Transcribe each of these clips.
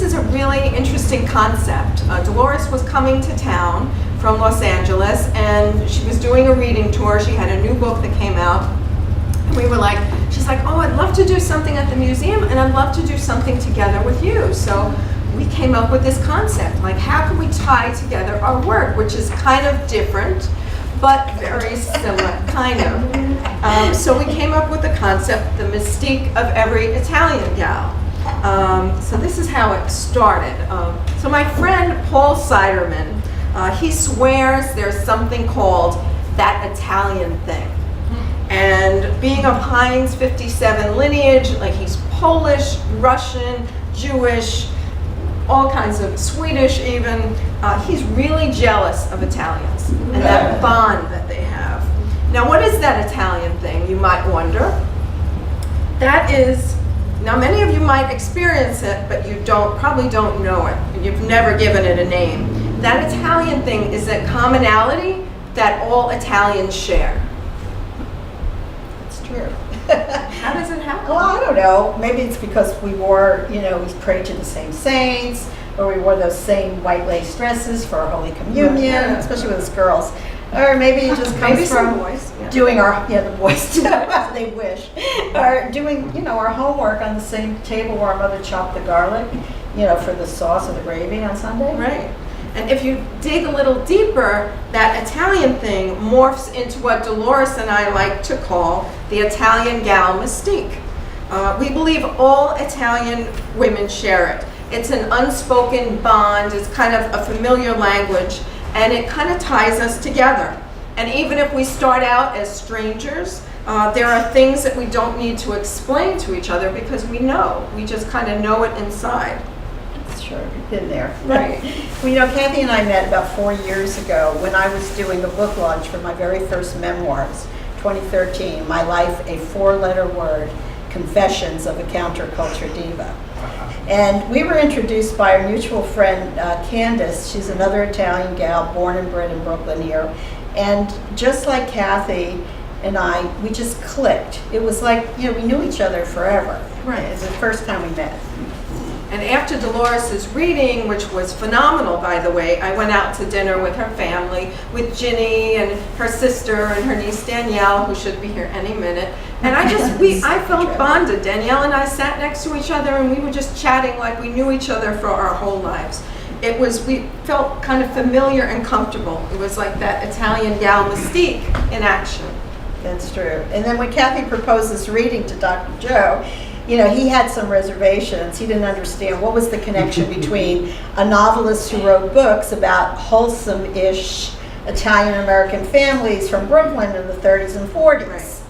is a really interesting concept. Dolores was coming to town from Los Angeles, and she was doing a reading tour. She had a new book that came out, and we were like, she's like, oh, I'd love to do something at the museum, and I'd love to do something together with you. So we came up with this concept, like how can we tie together our work, which is kind of different, but very similar, kind of. So we came up with the concept, the mystique of every Italian gal. So this is how it started. So my friend Paul Siderman, he swears there's something called that Italian thing. And being of Heinz 57 lineage, like he's Polish, Russian, Jewish, all kinds of Swedish even, he's really jealous of Italians and that bond that they have. Now what is that Italian thing, you might wonder? That is, now many of you might experience it, but you probably don't know it. You've never given it a name. That Italian thing is that commonality that all Italians share. It's true. How does it happen? Well, I don't know. Maybe it's because we wore, we prayed to the same saints, or we wore those same white lace dresses for our Holy Communion, especially with us girls. Or maybe it just comes from boys. doing the boys too, they wish. Or doing, our homework on the same table where our mother chopped the garlic, for the sauce or the gravy on Sunday. Right. And if you dig a little deeper, that Italian thing morphs into what Dolores and I like to call the Italian gal mystique. We believe all Italian women share it. It's an unspoken bond, it's kind of a familiar language, and it kind of ties us together. And even if we start out as strangers, there are things that we don't need to explain to each other because we just kind of know it inside. Sure, we've been there. Right. Well, Kathy and I met about 4 years ago when I was doing a book launch for my very first memoirs, 2013, My Life, a 4-letter word, Confessions of a Counterculture Diva. And we were introduced by our mutual friend, Candace. She's another Italian gal, born and bred in Brooklyn here. And just like Kathy and I, we just clicked. It was like, we knew each other forever. Right. It was the first time we met. And after Dolores' reading, which was phenomenal, by the way, I went out to dinner with her family, with Ginny and her sister and her niece Danielle, who should be here any minute. And I felt bonded. Danielle and I sat next to each other and we were just chatting like we knew each other for our whole lives. We felt kind of familiar and comfortable. It was like that Italian gal mystique in action. That's true. And then when Kathy proposed this reading to Dr. Joe, he had some reservations. He didn't understand what was the connection between a novelist who wrote books about wholesome-ish Italian-American families from Brooklyn in the 30s and 40s. Right.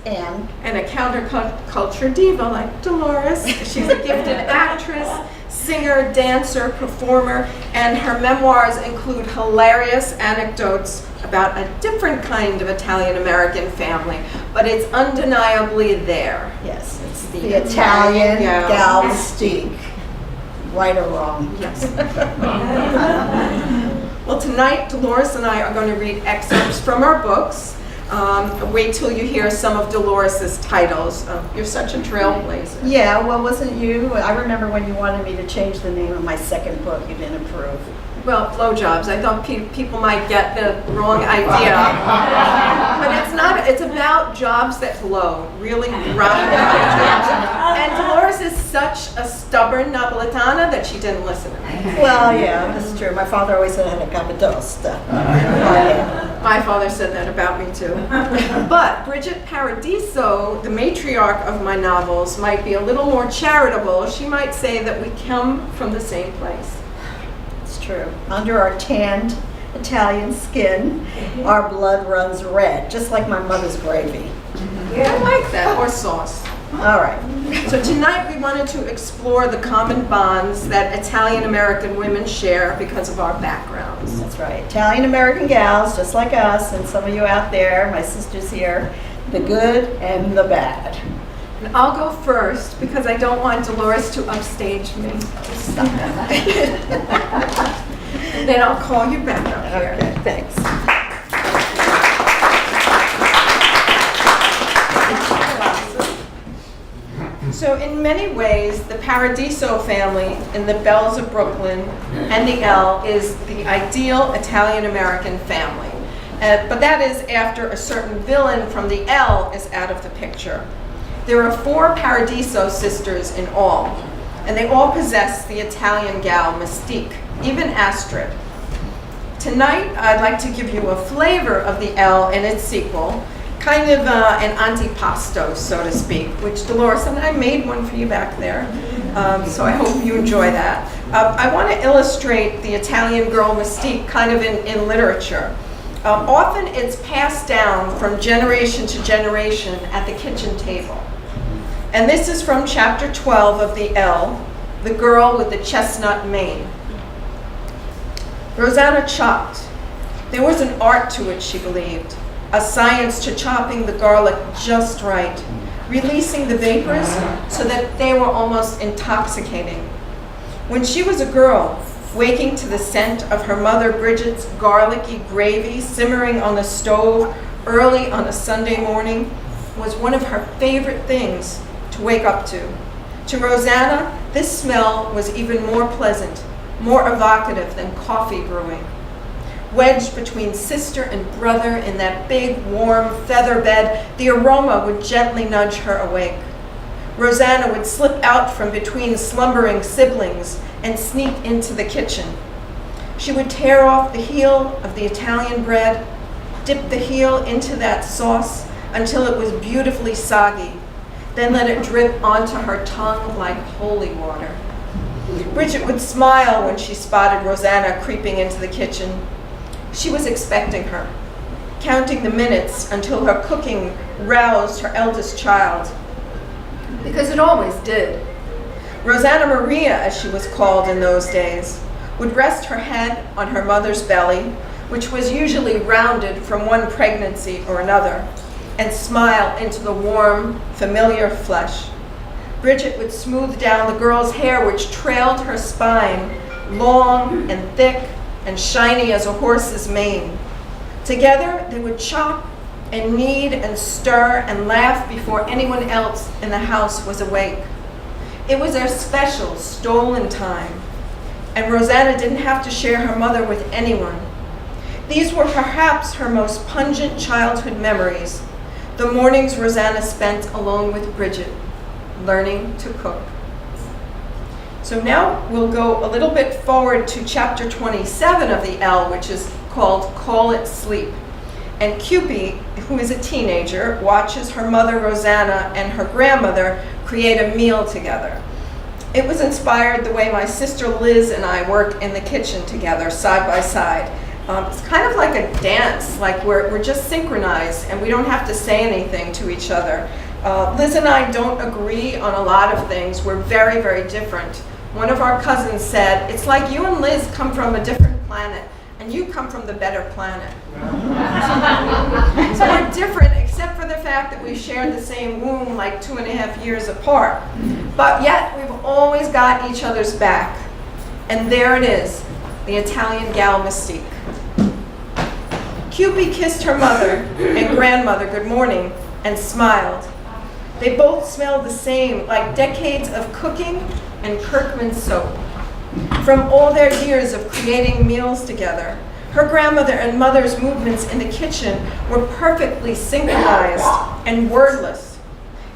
And a counterculture diva like Dolores. She's a gifted actress, singer, dancer, performer, and her memoirs include hilarious anecdotes about a different kind of Italian-American family, but it's undeniably there. Yes, it's the Italian gal mystique. Right or wrong? Yes. Well, tonight, Dolores and I are going to read excerpts from our books. Wait till you hear some of Dolores' titles. You're such a trailblazer. Yeah, well, wasn't you? I remember when you wanted me to change the name of my second book, you didn't approve. Well, blowjobs. I thought people might get the wrong idea. But it's not, it's about jobs that blow, really rotten jobs. And Dolores is such a stubborn Napolitana that she didn't listen to me. Well, yeah, that's true. My father always said I had a capidosta. My father said that about me too. But Bridget Paradiso, the matriarch of my novels, might be a little more charitable. She might say that we come from the same place. True. Under our tanned Italian skin, our blood runs red, just like my mother's gravy. Yeah, I like that, or sauce. All right. So tonight we wanted to explore the common bonds that Italian-American women share because of our backgrounds. That's right. Italian-American gals, just like us, and some of you out there, my sisters here, the good and the bad. And I'll go first because I don't want Dolores to upstage me. And then I'll call you back up here. Okay, thanks. So So in many ways, the Paradiso family in the Bells of Brooklyn and the L is the ideal Italian-American family. But that is after a certain villain from the L is out of the picture. There are 4 Paradiso sisters in all, and they all possess the Italian gal Mystique, even Astrid. Tonight, I'd like to give you a flavor of the L and its sequel, kind of an antipasto, so to speak, which Dolores and I made one for you back there, so I hope you enjoy that. I want to illustrate the Italian girl Mystique kind of in literature. Often it's passed down from generation to generation at the kitchen table. And this is from chapter 12 of the L, The Girl with the Chestnut Mane. Rosanna chopped. There was an art to it, she believed, a science to chopping the garlic just right, releasing the vapors so that they were almost intoxicating. When she was a girl, waking to the scent of her mother Bridget's garlicky gravy simmering on the stove early on a Sunday morning was one of her favorite things to wake up to. To Rosanna, this smell was even more pleasant, more evocative than coffee brewing. Wedged between sister and brother in that big, warm feather bed, the aroma would gently nudge her awake. Rosanna would slip out from between slumbering siblings and sneak into the kitchen. She would tear off the heel of the Italian bread, dip the heel into that sauce until it was beautifully soggy, then let it drip onto her tongue like holy water. Bridget would smile when she spotted Rosanna creeping into the kitchen. She was expecting her, counting the minutes until her cooking roused her eldest child. Because it always did. Rosanna Maria, as she was called in those days, would rest her head on her mother's belly, which was usually rounded from one pregnancy or another, and smile into the warm, familiar flesh. Bridget would smooth down the girl's hair, which trailed her spine, long and thick and shiny as a horse's mane. Together, they would chop and knead and stir and laugh before anyone else in the house was awake. It was their special, stolen time, and Rosanna didn't have to share her mother with anyone. These were perhaps her most pungent childhood memories, the mornings Rosanna spent alone with Bridget, learning to cook. So now we'll go a little bit forward to chapter 27 of the L, which is called Call It Sleep. And Cupid, who is a teenager, watches her mother Rosanna and her grandmother create a meal together. It was inspired the way my sister Liz and I work in the kitchen together, side by side. It's kind of like a dance, like we're just synchronized and we don't have to say anything to each other. Liz and I don't agree on a lot of things. We're very, very different. One of our cousins said, it's like you and Liz come from a different planet and you come from the better planet. So we're different except for the fact that we shared the same womb like 2.5 years apart. But yet we've always got each other's back. And there it is, the Italian gal Mystique. Cupid kissed her mother and grandmother good morning and smiled. They both smelled the same, like decades of cooking and Kirkman soap. From all their years of creating meals together, her grandmother and mother's movements in the kitchen were perfectly synchronized and wordless.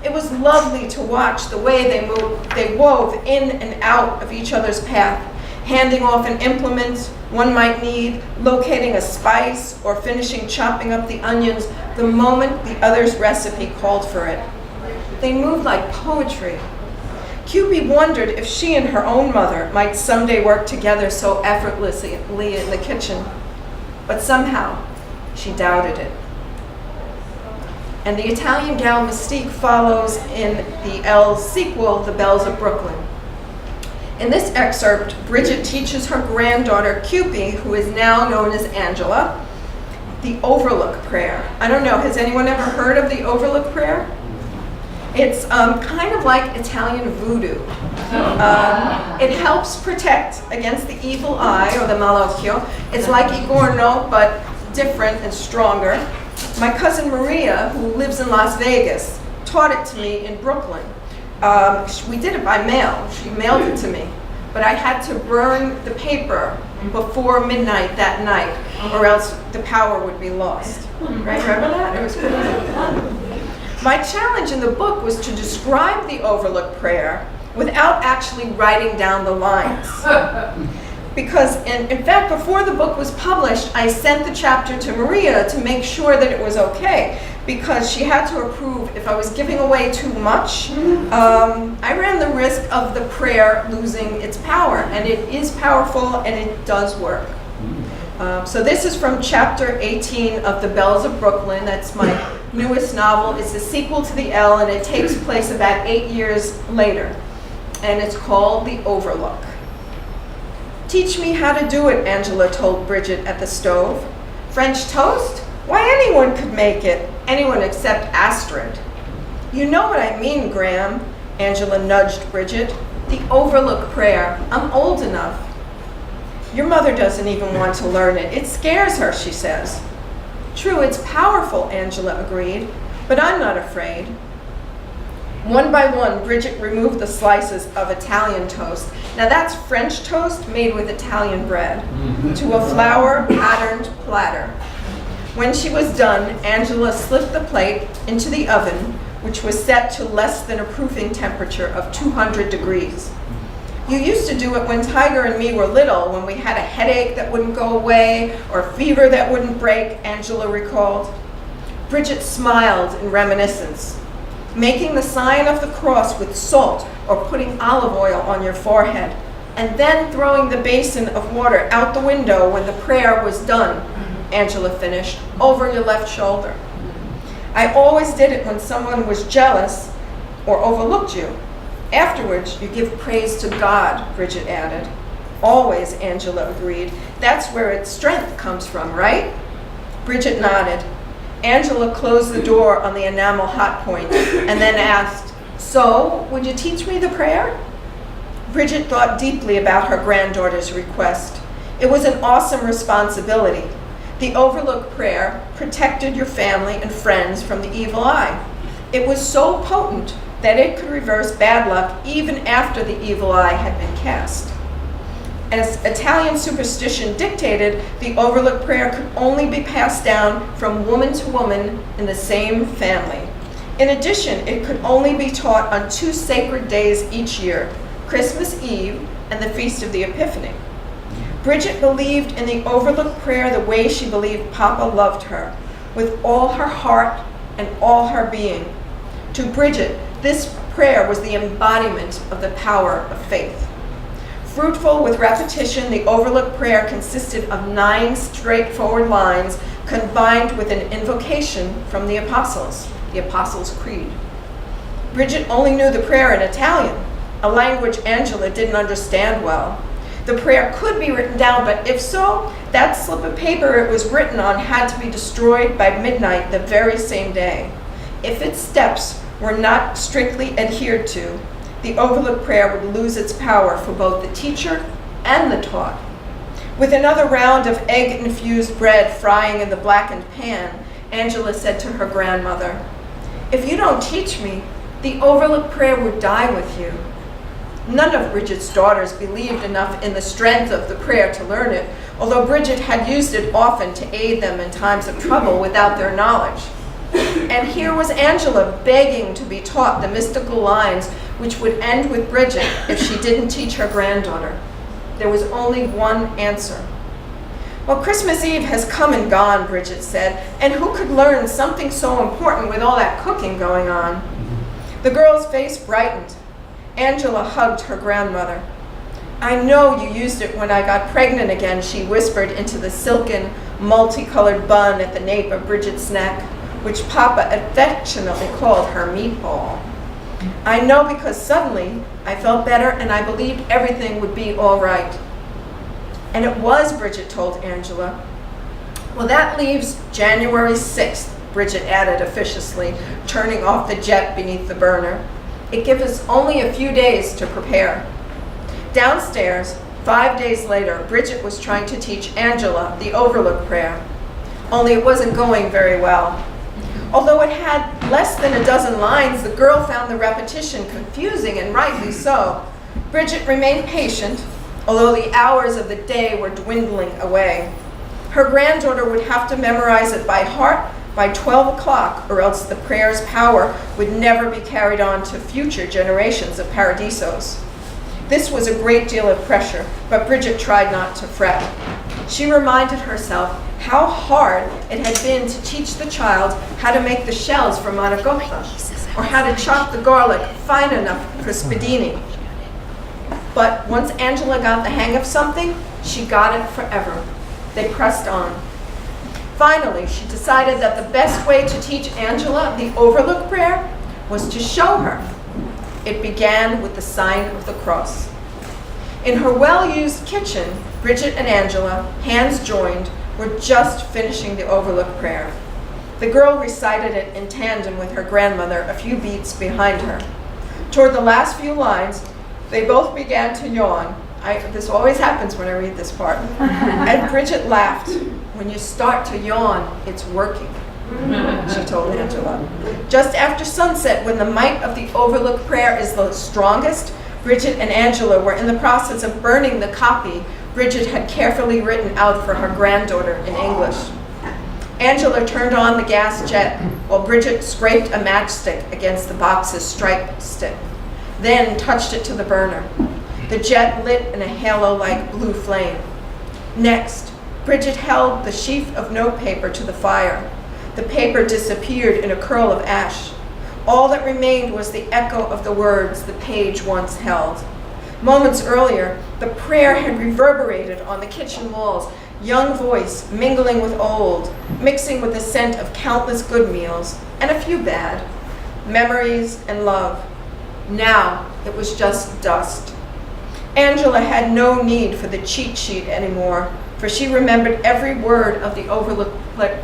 It was lovely to watch the way they wove in and out of each other's path, handing off an implement one might need, locating a spice, or finishing chopping up the onions the moment the other's recipe called for it. They moved like poetry. Cupid wondered if she and her own mother might someday work together so effortlessly in the kitchen. But somehow, she doubted it. And the Italian gal Mystique follows in the L's sequel, The Bells of Brooklyn. In this excerpt, Bridget teaches her granddaughter Cupid, who is now known as Angela, the Overlook Prayer. I don't know, has anyone ever heard of the Overlook Prayer? It's kind of like Italian voodoo. It helps protect against the evil eye, or the malocchio. It's like Igorno, but different and stronger. My cousin Maria, who lives in Las Vegas, taught it to me in Brooklyn. We did it by mail. She mailed it to me. But I had to burn the paper before midnight that night, or else the power would be lost. Right? Remember that? It was crazy. My challenge in the book was to describe the overlook prayer without actually writing down the lines. Because, in fact, before the book was published, I sent the chapter to Maria to make sure that it was okay, because she had to approve if I was giving away too much. I ran the risk of the prayer losing its power, and it is powerful and it does work. So this is from chapter 18 of The Bells of Brooklyn. That's my newest novel. It's the sequel to The L, and it takes place about 8 years later. And it's called The Overlook. "Teach me how to do it," Angela told Bridget at the stove. "French toast? Why, anyone could make it. Anyone except Astrid." "You know what I mean, Graham," Angela nudged Bridget. "The Overlook prayer. I'm old enough." "Your mother doesn't even want to learn it. It scares her," she says. "True, it's powerful," Angela agreed, "but I'm not afraid." One by one, Bridget removed the slices of Italian toast. Now that's French toast made with Italian bread, to a flour-patterned platter. When she was done, Angela slipped the plate into the oven, which was set to less than a proofing temperature of 200 degrees. "You used to do it when Tiger and me were little, when we had a headache that wouldn't go away, or a fever that wouldn't break," Angela recalled. Bridget smiled in reminiscence. "Making the sign of the cross with salt or putting olive oil on your forehead, and then throwing the basin of water out the window when the prayer was done," Angela finished, "over your left shoulder. I always did it when someone was jealous or overlooked you. Afterwards, you give praise to God," Bridget added. "Always," Angela agreed. "That's where its strength comes from, right?" Bridget nodded. Angela closed the door on the enamel hot point and then asked, "So, would you teach me the prayer?" Bridget thought deeply about her granddaughter's request. It was an awesome responsibility. The Overlook prayer protected your family and friends from the evil eye. It was so potent that it could reverse bad luck even after the evil eye had been cast. As Italian superstition dictated, the Overlook prayer could only be passed down from woman to woman in the same family. In addition, it could only be taught on 2 sacred days each year, Christmas Eve and the Feast of the Epiphany. Bridget believed in the Overlook prayer the way she believed Papa loved her, with all her heart and all her being. To Bridget, this prayer was the embodiment of the power of faith. Fruitful with repetition, the Overlook prayer consisted of 9 straightforward lines combined with an invocation from the Apostles' Creed. Bridget only knew the prayer in Italian, a language Angela didn't understand well. The prayer could be written down, but if so, that slip of paper it was written on had to be destroyed by midnight the very same day. If its steps were not strictly adhered to, the Overlook prayer would lose its power for both the teacher and the taught. With another round of egg-infused bread frying in the blackened pan, Angela said to her grandmother, "If you don't teach me, the Overlook prayer would die with you." None of Bridget's daughters believed enough in the strength of the prayer to learn it, although Bridget had used it often to aid them in times of trouble without their knowledge. And here was Angela begging to be taught the mystical lines which would end with Bridget if she didn't teach her granddaughter. There was only one answer. "Well, Christmas Eve has come and gone," Bridget said, "and who could learn something so important with all that cooking going on?" The girl's face brightened. Angela hugged her grandmother. "I know you used it when I got pregnant again," she whispered into the silken, multicolored bun at the nape of Bridget's neck, which Papa affectionately called her meatball. "I know because suddenly I felt better and I believed everything would be all right." And it was, Bridget told Angela. "Well, that leaves January 6th, Bridget added officiously, turning off the jet beneath the burner. "It gives us only a few days to prepare." Downstairs, 5 days later, Bridget was trying to teach Angela the Overlook prayer. Only it wasn't going very well. Although it had less than a dozen lines, the girl found the repetition confusing, and rightly so. Bridget remained patient, although the hours of the day were dwindling away. Her granddaughter would have to memorize it by heart by 12 o'clock, or else the prayer's power would never be carried on to future generations of Paradisos. This was a great deal of pressure, but Bridget tried not to fret. She reminded herself how hard it had been to teach the child how to make the shells for manicotti, or how to chop the garlic fine enough for spadini. But once Angela got the hang of something, she got it forever. They pressed on. Finally, she decided that the best way to teach Angela the Overlook prayer was to show her. It began with the sign of the cross. In her well-used kitchen, Bridget and Angela, hands joined, were just finishing the Overlook prayer. The girl recited it in tandem with her grandmother a few beats behind her. Toward the last few lines, they both began to yawn. This always happens when I read this part. And Bridget laughed. When you start to yawn, it's working, she told Angela. Just after sunset, when the might of the Overlook prayer is the strongest, Bridget and Angela were in the process of burning the copy Bridget had carefully written out for her granddaughter in English. Angela turned on the gas jet while Bridget scraped a matchstick against the box's striped stick, then touched it to the burner. The jet lit in a halo-like blue flame. Next, Bridget held the sheaf of notepaper to the fire. The paper disappeared in a curl of ash. All that remained was the echo of the words the page once held. Moments earlier, the prayer had reverberated on the kitchen walls, young voice mingling with old, mixing with the scent of countless good meals, and a few bad, memories and love. Now it was just dust. Angela had no need for the cheat sheet anymore, for she remembered every word of the Overlook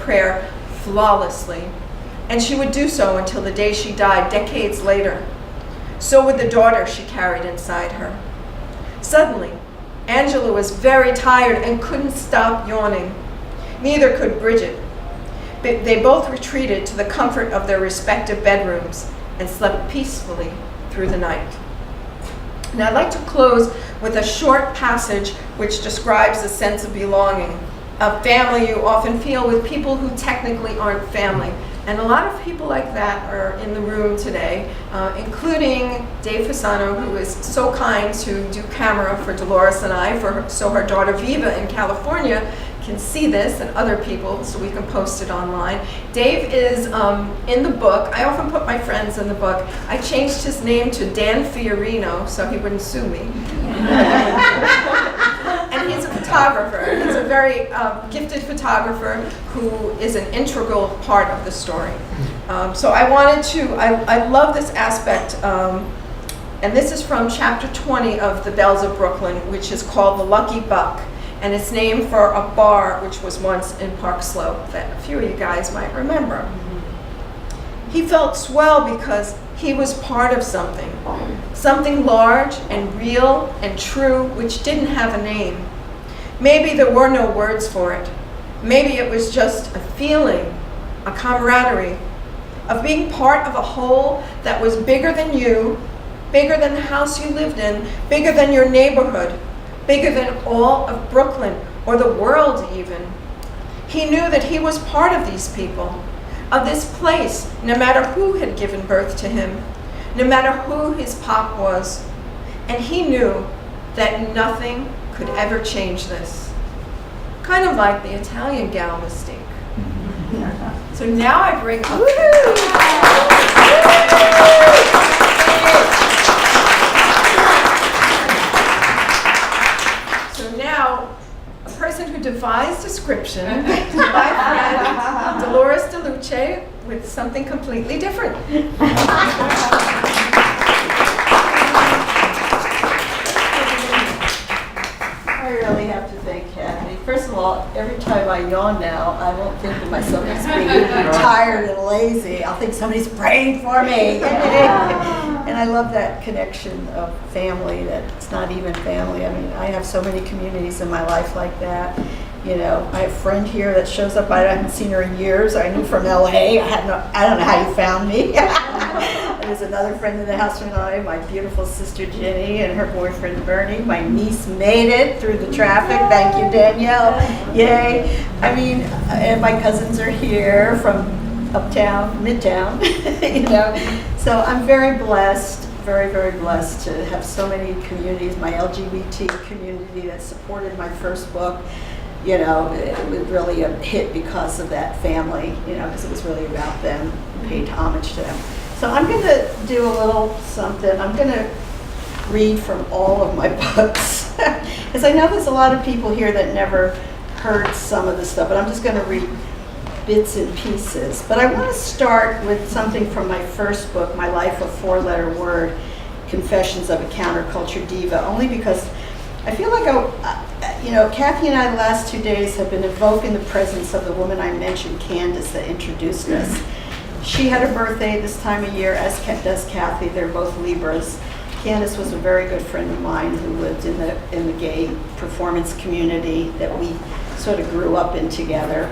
prayer flawlessly, and she would do so until the day she died decades later. So would the daughter she carried inside her. Suddenly, Angela was very tired and couldn't stop yawning. Neither could Bridget. But they both retreated to the comfort of their respective bedrooms and slept peacefully through the night. Now I'd like to close with a short passage which describes a sense of belonging, a family you often feel with people who technically aren't family. And a lot of people like that are in the room today, including Dave Fasano, who is so kind to do camera for Dolores and I, so her daughter Viva in California can see this, and other people, so we can post it online. Dave is in the book. I often put my friends in the book. I changed his name to Dan Fiorino so he wouldn't sue me. And he's a photographer. He's a very gifted photographer who is an integral part of the story. So I love this aspect, and this is from chapter 20 of The Bells of Brooklyn, which is called The Lucky Buck. And it's named for a bar which was once in Park Slope that a few of you guys might remember. He felt swell because he was part of something large and real and true, which didn't have a name. Maybe there were no words for it. Maybe it was just a feeling, a camaraderie, of being part of a whole that was bigger than you, bigger than the house you lived in, bigger than your neighborhood, bigger than all of Brooklyn, or the world even. He knew that he was part of these people, of this place, no matter who had given birth to him, no matter who his pop was. And he knew that nothing could ever change this. Kind of like the Italian gal Mystique. So now I bring up... Now, a person who defies description, my friend Dolores Luce, with something completely different. I really have to thank Kathy. First of all, every time I yawn now, I won't think of myself as being tired and lazy. I'll think somebody's praying for me. And I love that connection of family, that it's not even family. I mean, I have so many communities in my life like that. You know, I have a friend here that shows up. I haven't seen her in years. I knew from LA. I don't know how you found me. There's another friend in the house from LA, my beautiful sister Jenny and her boyfriend Bernie. My niece made it through the traffic. Thank you, Danielle. Yay. I mean, and my cousins are here from uptown, midtown, you know. So I'm very blessed, very, very blessed to have so many communities, my LGBT community that supported my first book. You know, it was really a hit because of that family, you know, because it was really about them, paid homage to them. So I'm going to do a little something. I'm going to read from all of my books, because I know there's a lot of people here that never heard some of the stuff, but I'm just going to read bits and pieces. But I want to start with something from my first book, My Life a Four-Letter Word, Confessions of a Counterculture Diva, only because I feel like you know, Kathy and I the last 2 days have been evoking the presence of the woman I mentioned, Candace, that introduced us. She had a birthday this time of year, as does Kathy. They're both Libras. Candace was a very good friend of mine who lived in the gay performance community that we sort of grew up in together.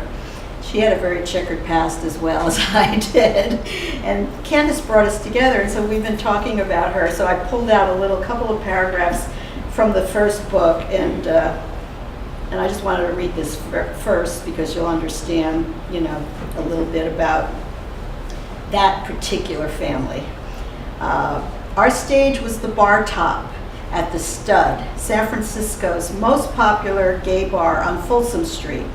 She had a very checkered past as well as I did. And Candace brought us together, and so we've been talking about her. So I pulled out a couple of paragraphs from the first book, and I just wanted to read this first because you'll understand, you know, a little bit about that particular family. Our stage was the Bar Top at the Stud, San Francisco's most popular gay bar on Folsom Street.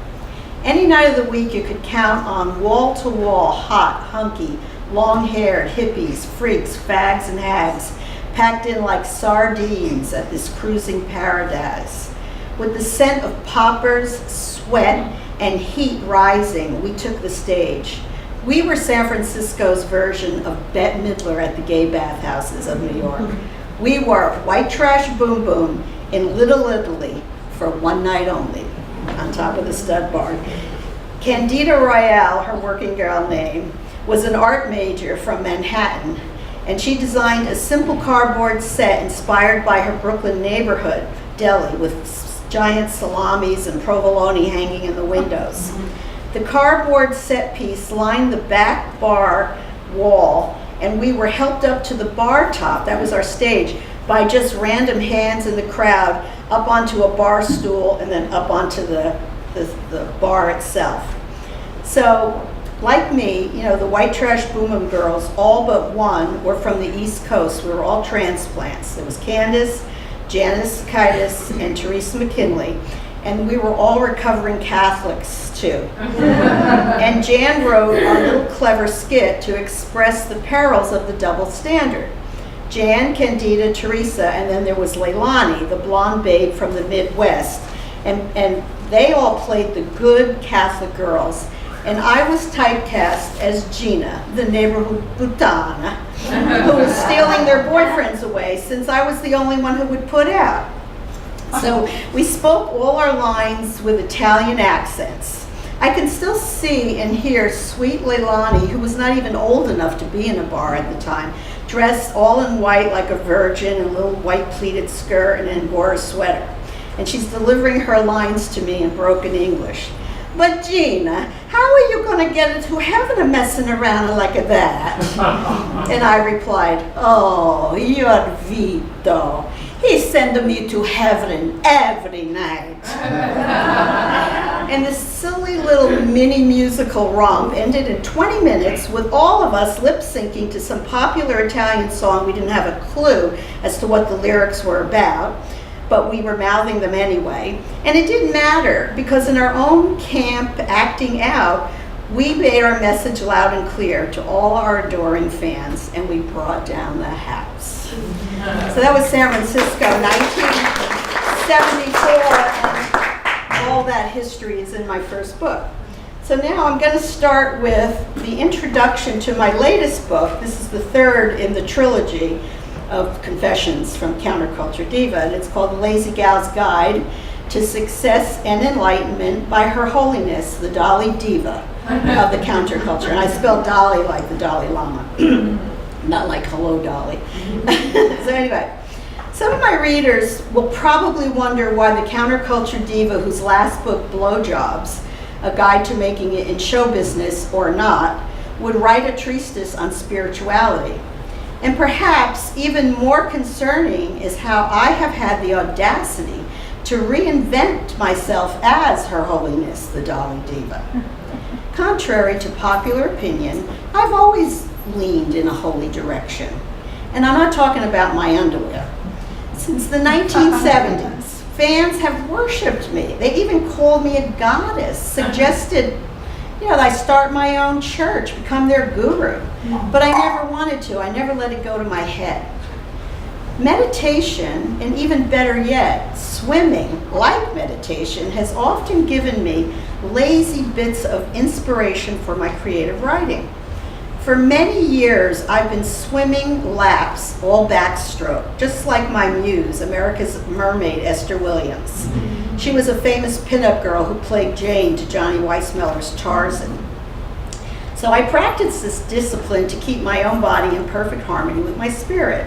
Any night of the week you could count on wall-to-wall, hot, hunky, long-haired hippies, freaks, fags, and hags packed in like sardines at this cruising paradise. With the scent of poppers, sweat, and heat rising, we took the stage. We were San Francisco's version of Bette Midler at the gay bathhouses of New York. We were white trash boom boom in Little Italy for one night only, on top of the Stud Bar. Candida Royale, her working girl name, was an art major from Manhattan, and she designed a simple cardboard set inspired by her Brooklyn neighborhood deli with giant salamis and provolone hanging in the windows. The cardboard set piece lined the back bar wall, and we were helped up to the bar top, that was our stage, by just random hands in the crowd up onto a bar stool and then up onto the bar itself. So, like me, you know, the white trash boom boom girls, all but one, were from the East Coast. We were all transplants. There was Candace, Janice Kitis, and Teresa McKinley. And we were all recovering Catholics, too. And Jan wrote a little clever skit to express the perils of the double standard. Jan, Candida, Teresa, and then there was Leilani, the blonde babe from the Midwest. And they all played the good Catholic girls. And I was typecast as Gina, the neighborhood putana, who was stealing their boyfriends away since I was the only one who would put out. So we spoke all our lines with Italian accents. I can still see and hear sweet Leilani, who was not even old enough to be in a bar at the time, dressed all in white like a virgin, in a little white pleated skirt and an Angora sweater. And she's delivering her lines to me in broken English. But Gina, how are you going to get into heaven a messing around like that? And I replied, oh, your Vito. He sent me to heaven every night. And this silly little mini musical romp ended in 20 minutes with all of us lip syncing to some popular Italian song we didn't have a clue as to what the lyrics were about, but we were mouthing them anyway. And it didn't matter, because in our own camp acting out, we made our message loud and clear to all our adoring fans, and we brought down the house. So that was San Francisco, 1974, and all that history is in my first book. So now I'm going to start with the introduction to my latest book. This is the third in the trilogy of Confessions from Counterculture Diva, and it's called The Lazy Gal's Guide to Success and Enlightenment by Her Holiness, the Dalai Diva of the Counterculture. And I spelled Dalai like the Dalai Lama, not like hello Dolly. So anyway, Some of my readers will probably wonder why the counterculture diva whose last book, Blowjobs, A Guide to Making It in Show Business or Not, would write a treatise on spirituality. And perhaps even more concerning is how I have had the audacity to reinvent myself as Her Holiness, the Dolly Diva. Contrary to popular opinion, I've always leaned in a holy direction. And I'm not talking about my underwear. Since the 1970s, fans have worshipped me. They even called me a goddess, suggested, that I start my own church, become their guru. But I never wanted to. I never let it go to my head. Meditation, and even better yet, swimming, like meditation, has often given me lazy bits of inspiration for my creative writing. For many years, I've been swimming laps, all backstroke, just like my muse, America's mermaid, Esther Williams. She was a famous pinup girl who played Jane to Johnny Weissmuller's Tarzan. So I practiced this discipline to keep my own body in perfect harmony with my spirit.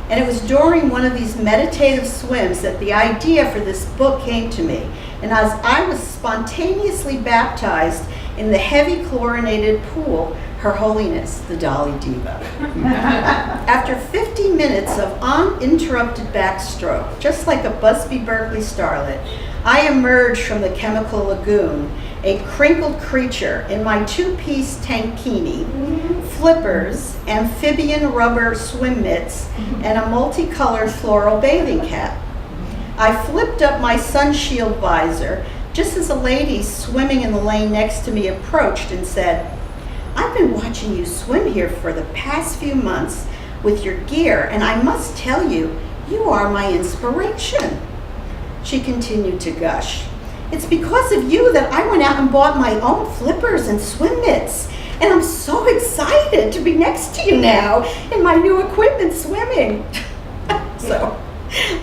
And it was during one of these meditative swims that the idea for this book came to me. And as I was spontaneously baptized in the heavy chlorinated pool, Her Holiness, the Dolly Diva. After 50 minutes of uninterrupted backstroke, just like a Busby Berkeley starlet, I emerged from the chemical lagoon, a crinkled creature in my two-piece tankini, flippers, amphibian rubber swim mitts, and a multicolored floral bathing cap. I flipped up my sunshield visor just as a lady swimming in the lane next to me approached and said, "I've been watching you swim here for the past few months with your gear, and I must tell you, you are my inspiration." She continued to gush. "It's because of you that I went out and bought my own flippers and swim mitts, and I'm so excited to be next to you now in my new equipment swimming." So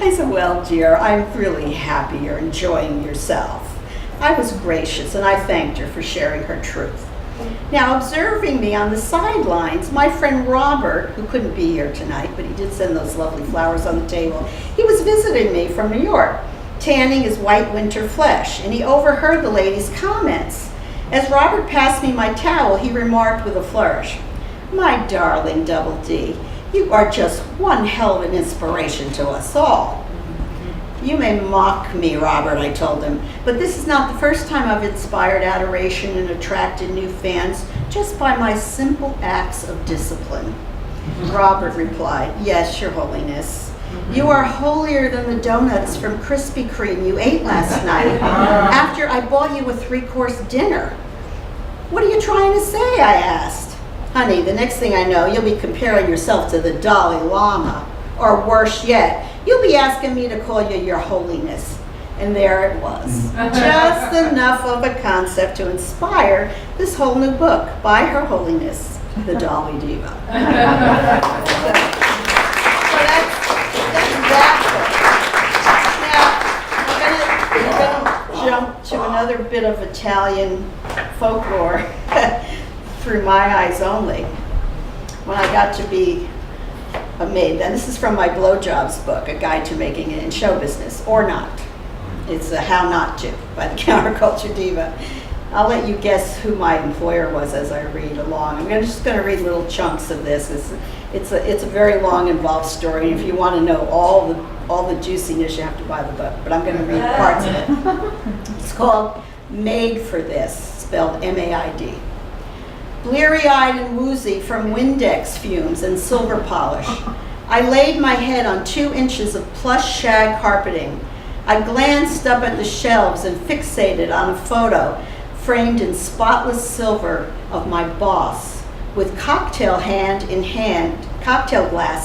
I said, "Well, dear, I'm really happy you're enjoying yourself." I was gracious, and I thanked her for sharing her truth. Now, observing me on the sidelines, my friend Robert, who couldn't be here tonight, but he did send those lovely flowers on the table, he was visiting me from New York, tanning his white winter flesh, and he overheard the lady's comments. As Robert passed me my towel, he remarked with a flourish, "My darling Double D, you are just one hell of an inspiration to us all." "You may mock me, Robert," I told him, "but this is not the first time I've inspired adoration and attracted new fans just by my simple acts of discipline." Robert replied, "Yes, Your Holiness. You are holier than the donuts from Krispy Kreme you ate last night after I bought you a 3-course dinner." "What are you trying to say?" I asked. "Honey, the next thing I know, you'll be comparing yourself to the Dalai Lama. Or worse yet, you'll be asking me to call you Your Holiness." And there it was. Just enough of a concept to inspire this whole new book by Her Holiness, the Dolly Diva. So that's that book. Now, I'm gonna jump to another bit of Italian folklore through my eyes only. When I got to be a maid, and this is from my Blowjobs book, A Guide to Making It in Show Business or Not. It's a How Not To by the Counterculture Diva. I'll let you guess who my employer was as I read along. I'm just going to read little chunks of this. It's a very long, involved story. If you want to know all the juiciness, you have to buy the book. But I'm going to read parts of it. It's called Made for This, spelled M-A-I-D. Bleary-eyed and woozy from Windex fumes and silver polish, I laid my head on 2 inches of plush shag carpeting. I glanced up at the shelves and fixated on a photo framed in spotless silver of my boss, with cocktail glass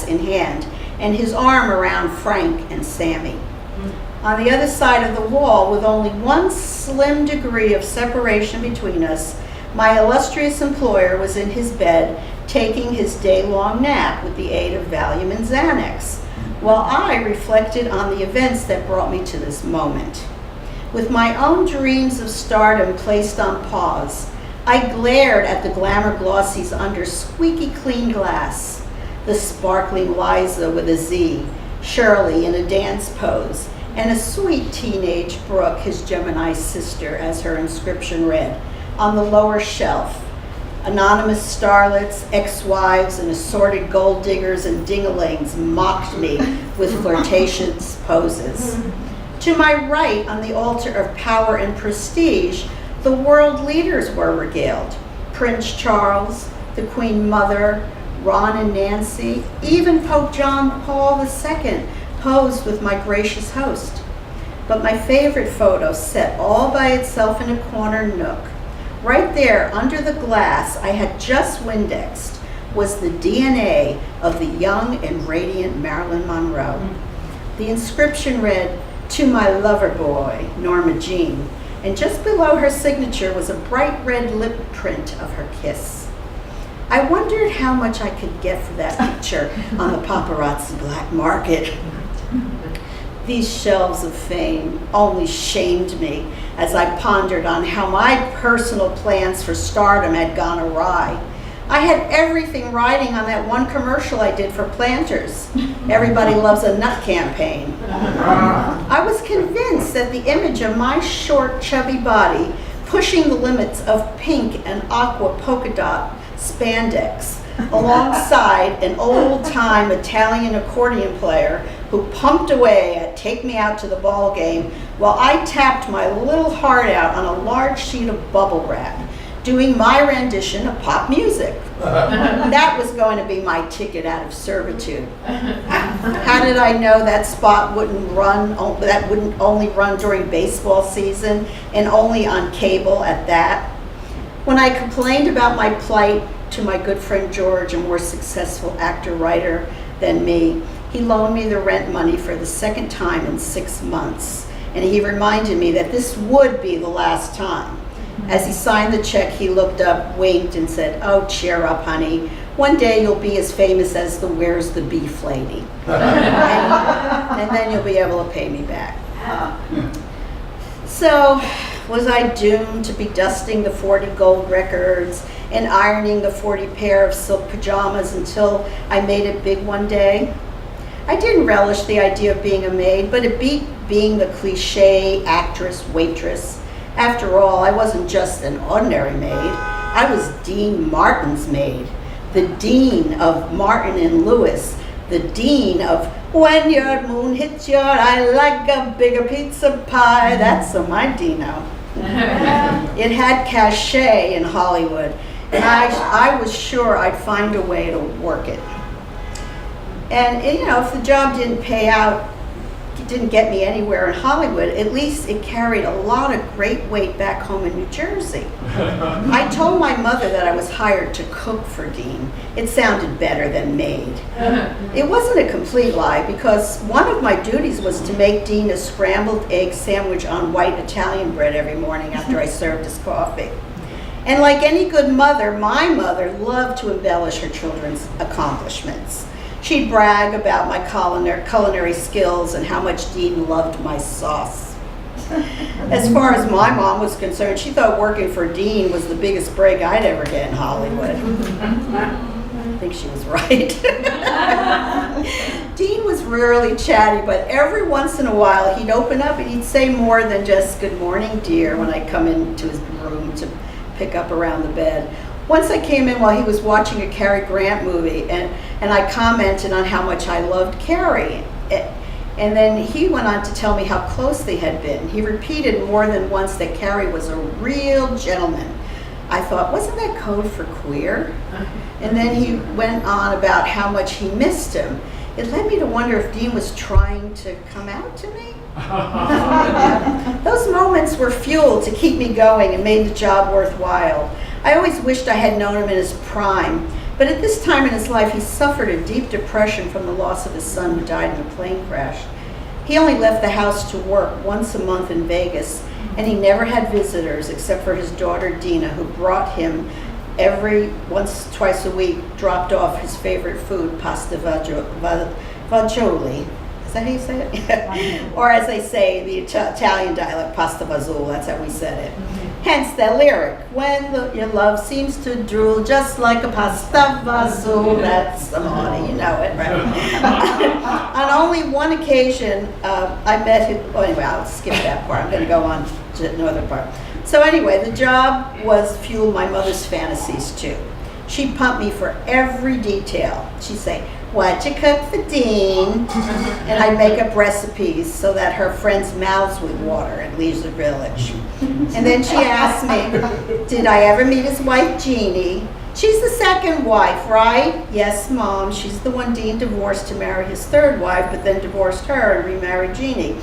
in hand, and his arm around Frank and Sammy. On the other side of the wall, with only one slim degree of separation between us, my illustrious employer was in his bed taking his day-long nap with the aid of Valium and Xanax, while I reflected on the events that brought me to this moment. With my own dreams of stardom placed on pause, I glared at the glamour glossies under squeaky clean glass, the sparkling Liza with a Z, Shirley in a dance pose, and a sweet teenage Brooke, his Gemini sister, as her inscription read. On the lower shelf, anonymous starlets, ex-wives, and assorted gold diggers and dingalings mocked me with flirtatious poses. To my right, on the altar of power and prestige, the world leaders were regaled. Prince Charles, the Queen Mother, Ron and Nancy, even Pope John Paul II posed with my gracious host. But my favorite photo, set all by itself in a corner nook, right there under the glass I had just Windexed, was the DNA of the young and radiant Marilyn Monroe. The inscription read, "To my lover boy, Norma Jean," and just below her signature was a bright red lip print of her kiss. I wondered how much I could get for that picture on the paparazzi black market. These shelves of fame only shamed me as I pondered on how my personal plans for stardom had gone awry. I had everything riding on that one commercial I did for Planters, Everybody Loves a Nut campaign. I was convinced that the image of my short, chubby body pushing the limits of pink and aqua polka dot spandex alongside an old-time Italian accordion player who pumped away at Take Me Out to the Ball Game while I tapped my little heart out on a large sheet of bubble wrap, doing my rendition of pop music. That was going to be my ticket out of servitude. How did I know that spot wouldn't only run during baseball season and only on cable at that? When I complained about my plight to my good friend George, a more successful actor-writer than me, he loaned me the rent money for the second time in 6 months, and he reminded me that this would be the last time. As he signed the check, he looked up, winked, and said, "Oh, cheer up, honey. One day you'll be as famous as the Where's the Beef lady. and then you'll be able to pay me back." So, was I doomed to be dusting the 40 gold records and ironing the 40 pair of silk pajamas until I made it big one day? I didn't relish the idea of being a maid, but it beat being the cliche actress, waitress. After all, I wasn't just an ordinary maid. I was Dean Martin's maid, the dean of Martin and Lewis, the dean of When Your Moon Hits Your Eye Like a Bigger Pizza Pie. That's my Dino. It had cachet in Hollywood, and I was sure I'd find a way to work it. And you know, if the job didn't pay out, it didn't get me anywhere in Hollywood, at least it carried a lot of great weight back home in New Jersey. I told my mother that I was hired to cook for Dean. It sounded better than maid. It wasn't a complete lie, because one of my duties was to make Dean a scrambled egg sandwich on white Italian bread every morning after I served his coffee. And like any good mother, my mother loved to embellish her children's accomplishments. She'd brag about my culinary skills and how much Dean loved my sauce. As far as my mom was concerned, she thought working for Dean was the biggest break I'd ever get in Hollywood. I think she was right. Dean was rarely chatty, but every once in a while he'd open up and he'd say more than just "Good morning, dear," when I'd come into his room to pick up around the bed. Once I came in while he was watching a Cary Grant movie, and I commented on how much I loved Cary. And then he went on to tell me how close they had been. He repeated more than once that Cary was a real gentleman. I thought, wasn't that code for queer? And then he went on about how much he missed him. It led me to wonder if Dean was trying to come out to me. Those moments were fuel to keep me going and made the job worthwhile. I always wished I had known him in his prime, but at this time in his life he suffered a deep depression from the loss of his son, who died in a plane crash. He only left the house to work once a month in Vegas, and he never had visitors except for his daughter Dina, who brought him twice a week, dropped off his favorite food, pasta fagioli. Is that how you say it? Or as they say, the Italian dialect, pasta fazool, that's how we said it. Hence that lyric, when your love seems to drool just like a pasta vaso, that's the money, you know it, right? On only one occasion, I met him, oh, anyway, I'll skip that part, I'm gonna go on to another part. So anyway, the job was fuel my mother's fantasies too. She'd pump me for every detail. She'd say, "What'd you cook for Dean?" And I'd make up recipes so that her friends' mouths would water at Leisure Village. And then she asked me, did I ever meet his wife, Jeannie? She's the second wife, right? Yes, Mom. She's the one Dean divorced to marry his third wife, but then divorced her and remarried Jeannie.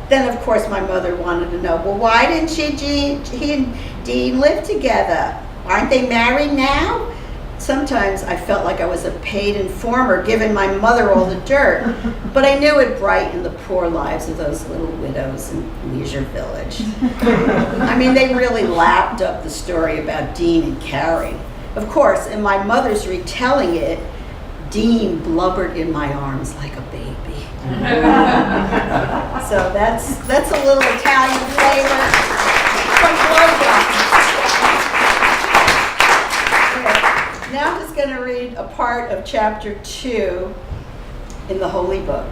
Then, of course, my mother wanted to know, well, why didn't he and Dean live together? Aren't they married now? Sometimes I felt like I was a paid informer giving my mother all the dirt, but I knew it brightened the poor lives of those little widows in Leisure Village. I mean, they really lapped up the story about Dean and Carrie. Of course, in my mother's retelling it, Dean blubbered in my arms like a baby. So that's a little Italian flavor from Blowjob. Now I'm just going to read a part of chapter 2 in the Holy Book.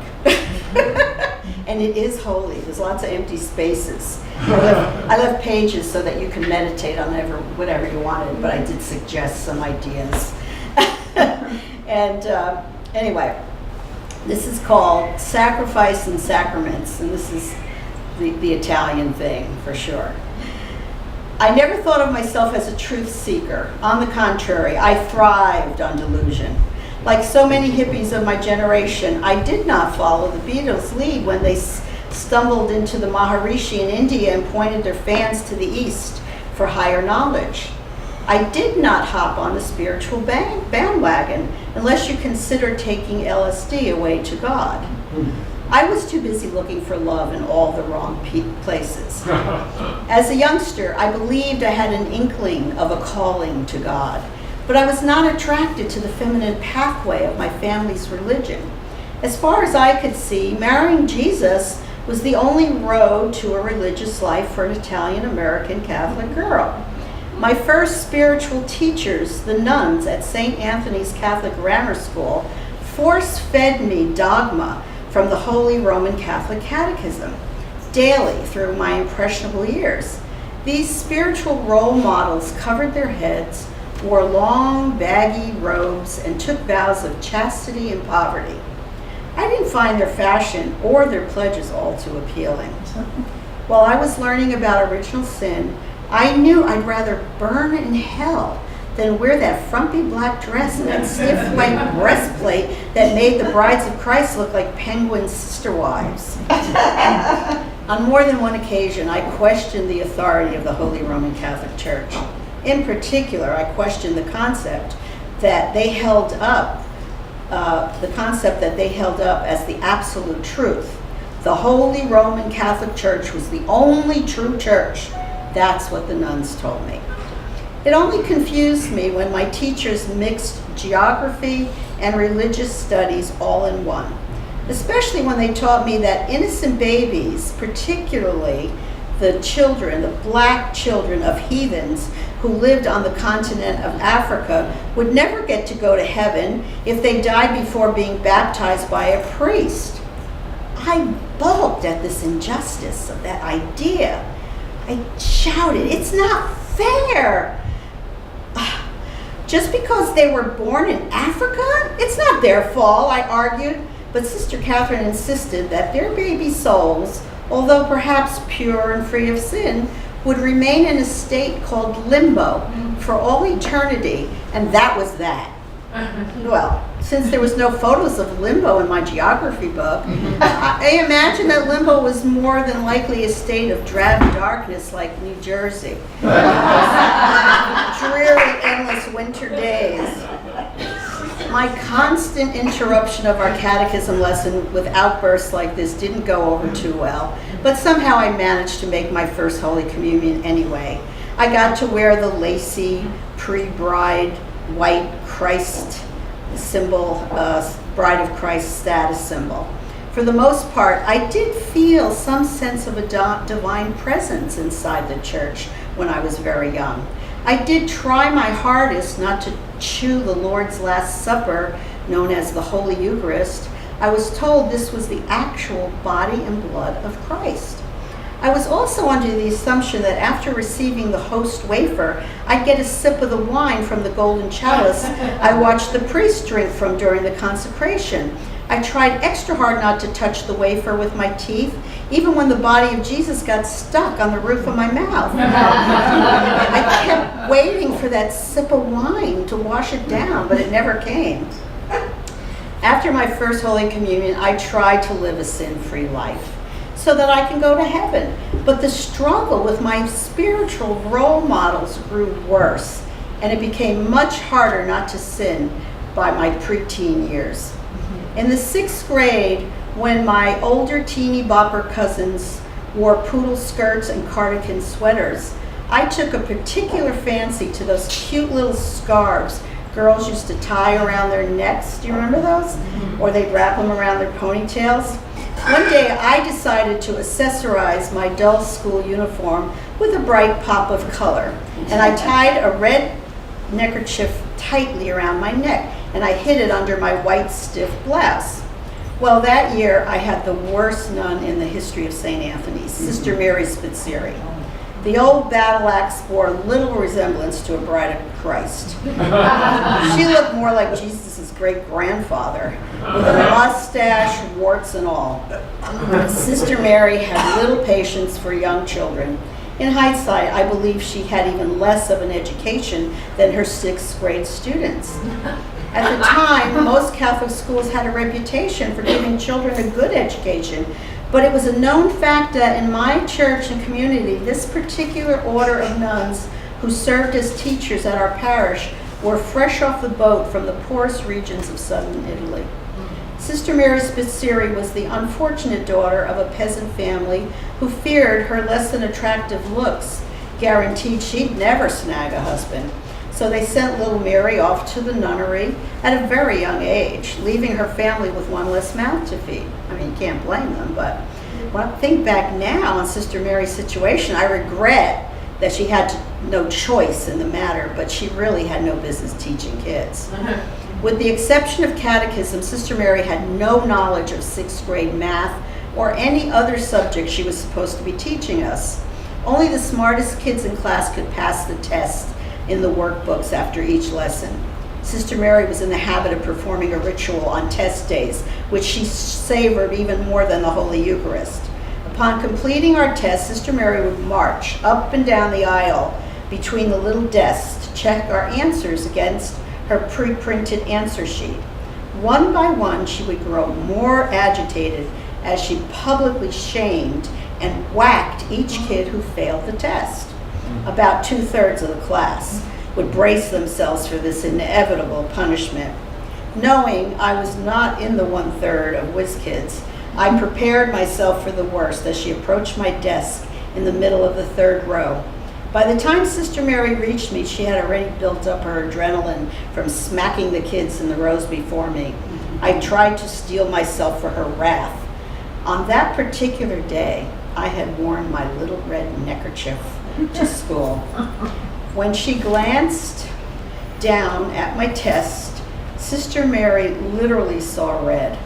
And it is holy. There's lots of empty spaces. I left pages so that you can meditate on whatever you wanted, but I did suggest some ideas. And anyway, this is called Sacrifice and Sacraments, and this is the Italian thing for sure. I never thought of myself as a truth seeker. On the contrary, I thrived on delusion. Like so many hippies of my generation, I did not follow the Beatles' lead when they stumbled into the Maharishi in India and pointed their fans to the East for higher knowledge. I did not hop on the spiritual bandwagon unless you consider taking LSD away to God. I was too busy looking for love in all the wrong places. As a youngster, I believed I had an inkling of a calling to God, but I was not attracted to the feminine pathway of my family's religion. As far as I could see, marrying Jesus was the only road to a religious life for an Italian-American Catholic girl. My first spiritual teachers, the nuns at St. Anthony's Catholic Grammar School, force-fed me dogma from the Holy Roman Catholic Catechism daily through my impressionable years. These spiritual role models covered their heads, wore long, baggy robes, and took vows of chastity and poverty. I didn't find their fashion or their pledges all too appealing. While I was learning about original sin, I knew I'd rather burn in hell than wear that frumpy black dress and that stiff white breastplate that made the brides of Christ look like penguin sister wives. On more than one occasion, I questioned the authority of the Holy Roman Catholic Church. In particular, I questioned the concept that they held up, as the absolute truth. The Holy Roman Catholic Church was the only true church. That's what the nuns told me. It only confused me when my teachers mixed geography and religious studies all in one, especially when they taught me that innocent babies, particularly the black children of heathens who lived on the continent of Africa, would never get to go to heaven if they died before being baptized by a priest. I balked at this injustice of that idea. I shouted, "It's not fair! Just because they were born in Africa? It's not their fault," I argued. But Sister Catherine insisted that their baby souls, although perhaps pure and free of sin, would remain in a state called limbo for all eternity, and that was that. Well, since there was no photos of limbo in my geography book, I imagine that limbo was more than likely a state of drab darkness like New Jersey. Dreary, endless winter days. My constant interruption of our catechism lesson with outbursts like this didn't go over too well, but somehow I managed to make my first Holy Communion anyway. I got to wear the lacy, pre-bride, white Christ symbol, Bride of Christ status symbol. For the most part, I did feel some sense of a divine presence inside the church when I was very young. I did try my hardest not to chew the Lord's Last Supper, known as the Holy Eucharist. I was told this was the actual body and blood of Christ. I was also under the assumption that after receiving the host wafer, I'd get a sip of the wine from the golden chalice I watched the priest drink from during the consecration. I tried extra hard not to touch the wafer with my teeth, even when the body of Jesus got stuck on the roof of my mouth. I kept waiting for that sip of wine to wash it down, but it never came. After my first Holy Communion, I tried to live a sin-free life so that I can go to heaven. But the struggle with my spiritual role models grew worse, and it became much harder not to sin by my preteen years. In the 6th grade, when my older teeny bopper cousins wore poodle skirts and cardigan sweaters, I took a particular fancy to those cute little scarves girls used to tie around their necks. Do you remember those? Or they'd wrap them around their ponytails. One day I decided to accessorize my dull school uniform with a bright pop of color, and I tied a red neckerchief tightly around my neck, and I hid it under my white stiff blouse. Well, that year I had the worst nun in the history of St. Anthony's, Sister Mary Spitzieri. The old battle axe bore little resemblance to a bride of Christ. She looked more like Jesus' great-grandfather, with a mustache, warts and all. Sister Mary had little patience for young children. In hindsight, I believe she had even less of an education than her 6th grade students. At the time, most Catholic schools had a reputation for giving children a good education, but it was a known fact that in my church and community, this particular order of nuns who served as teachers at our parish were fresh off the boat from the poorest regions of southern Italy. Sister Mary Spitzieri was the unfortunate daughter of a peasant family who feared her less than attractive looks guaranteed she'd never snag a husband. So they sent little Mary off to the nunnery at a very young age, leaving her family with one less mouth to feed. I mean, you can't blame them, but when I think back now on Sister Mary's situation, I regret that she had no choice in the matter, but she really had no business teaching kids. With the exception of catechism, Sister Mary had no knowledge of 6th grade math or any other subject she was supposed to be teaching us. Only the smartest kids in class could pass the test in the workbooks after each lesson. Sister Mary was in the habit of performing a ritual on test days, which she savored even more than the Holy Eucharist. Upon completing our test, Sister Mary would march up and down the aisle between the little desks to check our answers against her pre-printed answer sheet. One by one, she would grow more agitated as she publicly shamed and whacked each kid who failed the test. About 2/3 of the class would brace themselves for this inevitable punishment. Knowing I was not in the 1/3 of whiz kids, I prepared myself for the worst as she approached my desk in the middle of the 3rd row. By the time Sister Mary reached me, she had already built up her adrenaline from smacking the kids in the rows before me. I tried to steel myself for her wrath. On that particular day, I had worn my little red neckerchief to school. When she glanced down at my test, Sister Mary literally saw red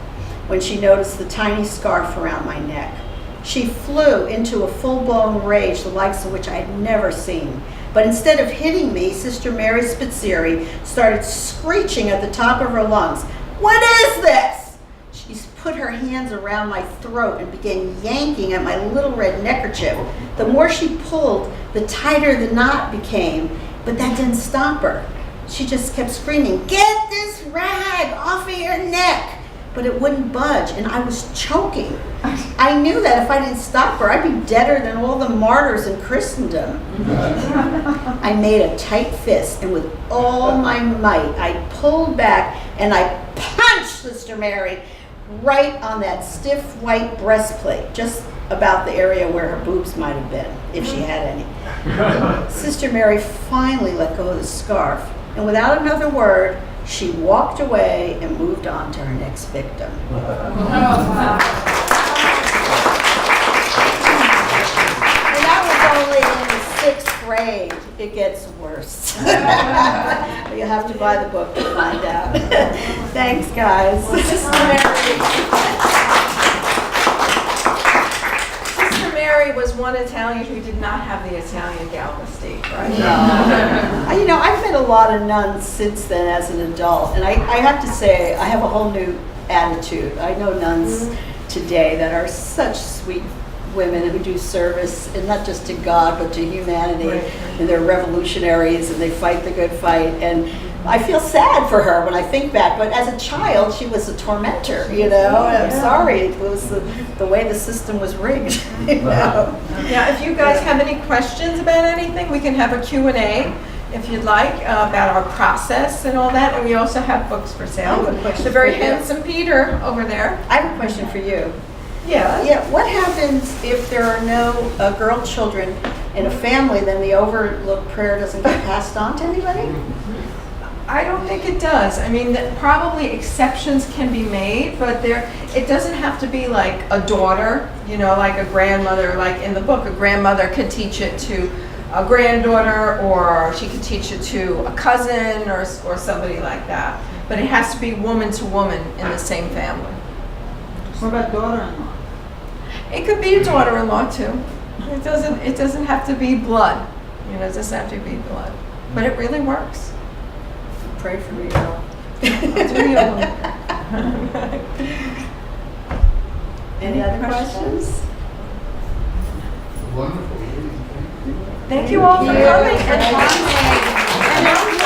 when she noticed the tiny scarf around my neck. She flew into a full-blown rage, the likes of which I had never seen. But instead of hitting me, Sister Mary Spitzieri started screeching at the top of her lungs, "What is this?" She put her hands around my throat and began yanking at my little red neckerchief. The more she pulled, the tighter the knot became, but that didn't stop her. She just kept screaming, "Get this rag off of your neck!" But it wouldn't budge, and I was choking. I knew that if I didn't stop her, I'd be deader than all the martyrs in Christendom. I made a tight fist, and with all my might, I pulled back and I punched Sister Mary right on that stiff white breastplate, just about the area where her boobs might have been, if she had any. Sister Mary finally let go of the scarf, and without another word, she walked away and moved on to her next victim. And I was only in the 6th grade. it gets worse. You have to buy the book to find out. Thanks, guys. Sister Mary was one Italian who did not have the Italian gal Mystique, right? No. You know, I've met a lot of nuns since then as an adult, and I have to say, I have a whole new attitude. I know nuns today that are such sweet women who do service, and not just to God, but to humanity. Right. And they're revolutionaries, and they fight the good fight. And I feel sad for her when I think back, but as a child, she was a tormentor, you know? And I'm sorry, it was the way the system was rigged, you know? Yeah, if you guys have any questions about anything, we can have a Q&A if you'd like, about our process and all that. And we also have books for sale. I have a question The very for you. handsome Peter over there. I have a question for you. Yeah. Yeah, what happens if there are no girl children in a family, then the overlooked prayer doesn't get passed on to anybody? I don't think it does. I mean, probably exceptions can be made, but it doesn't have to be like a daughter, you know, like a grandmother. Like in the book, a grandmother could teach it to a granddaughter, or she could teach it to a cousin or somebody like that. But it has to be woman to woman in the same family. What about daughter-in-law? It could be a daughter-in-law too. It doesn't have to be blood. You know, it doesn't have to be blood. But it really works. Pray for me, girl. Any other questions? Wonderful. Thank you all for coming. Thank you. And